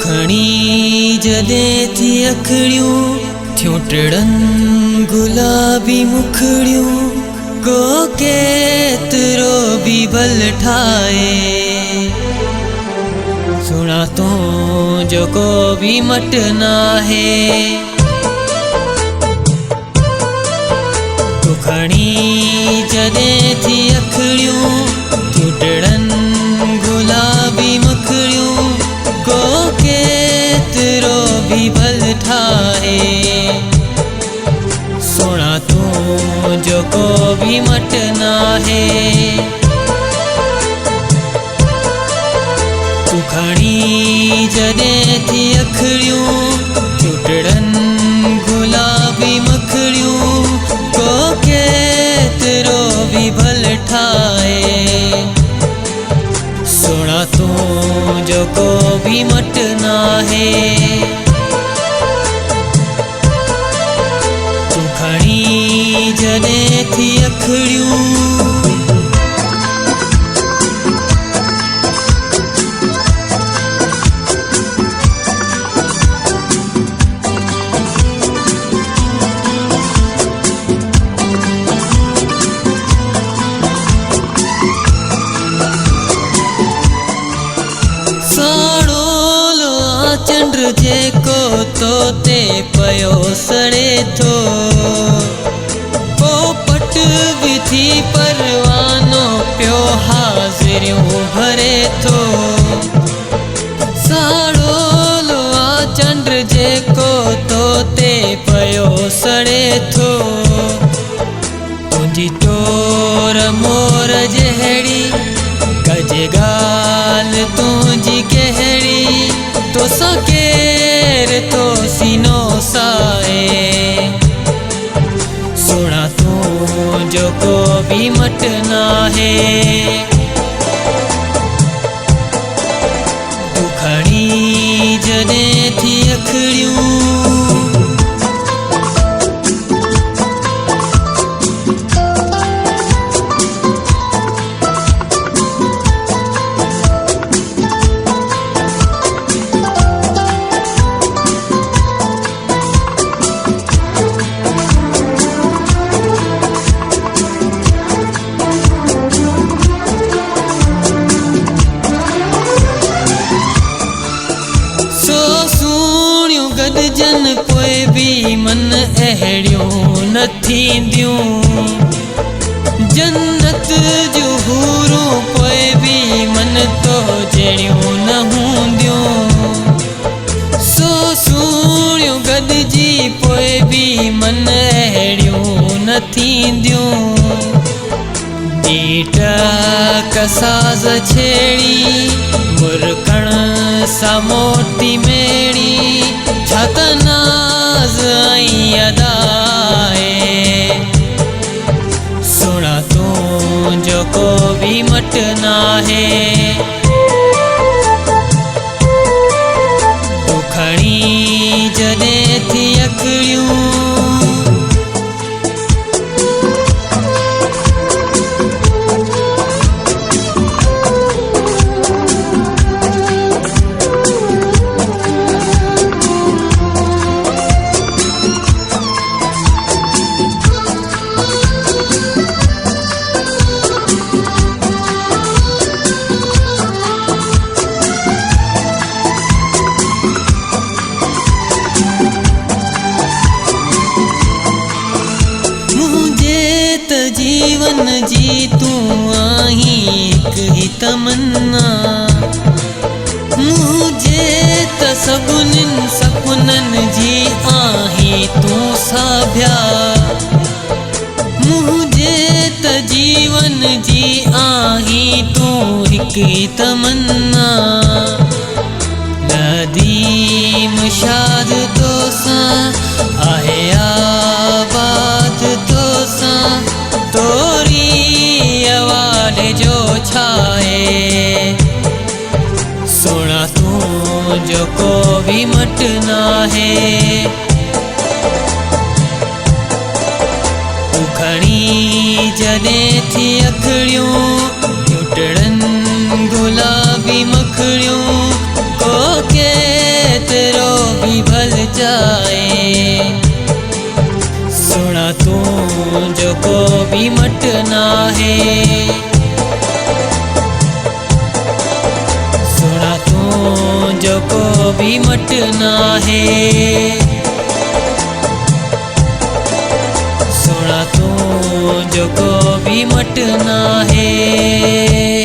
खणी जॾहिं थी अखड़ियूं थियूं टिड़नि गुलाबी मुखड़ियूं को केतिरो बि भल ठाहे सुणा तूं जो को बि मट नाहे तूं खणी जॾहिं थी अखड़ियूं थियूं टिड़नि गुलाबी मुखड़ियूं को केतिरो बि भल ठाहे सुणा तूं जो को बि मट नाहे तूं खणी जॾहिं थी अखड़ियूं थियूं टिड़नि गुलाबी मखड़ियूं को केतिरो बि भल ठाहे सुणा तूं जो को बि मट नाहे तूं खणी जॾहिं थी अखड़ियूं चंद्र जेको तोते पयो सड़े थो पोपट भी थी परवानो पियो हाज़िरियूं भरे थो साड़ो लोआ चंद्र जेको तोते पयो सड़े थो तुंहिंजी टोर मोर जहिड़ी कजे ॻाल्हि तुंहिंजी कहिड़ी तोसां केरु तो सीनो साए सुणा तूं जो को बि मट नाहे तूं खणी जॾहिं थी अखड़ियूं गॾजनि पोइ बि मन अहिड़ियूं न थींदियूं जन्नत जूं हूरूं पोइ बि मन तो जहिड़ियूं न हूंदियूं सो सुहिणियूं गॾिजी पोइ बि मन अहिड़ियूं न थींदियूं ॾीट कसाज़ छेड़ी मुरकण सां मोटी मेड़ी छा त नाज़ ऐं अदाए सुणा तूं जो को बि मट नाहे तूं खणी जॾहिं थी अखड़ियूं जीवन जी तूं आहीं हिकु ही तमन्ना मुझे त सभिनीनि सपननि जी आहीं तूं साभिया मुझे त जीवन जी आहीं तूं हिकु ही तमन्ना नदीम शाद तोसां आहे आबाद तोसां तोरी आवाज़ जो छाए सुणा तूं जो को बि मट नाहे तूं खणी जॾहिं थी अखड़ियूं टिड़नि गुलाबी मखड़ियूं को के जाए। सुना तू जो को भी मटना है, सुना तू जो को भी मटना है, सुना तू जो को भी मटना है।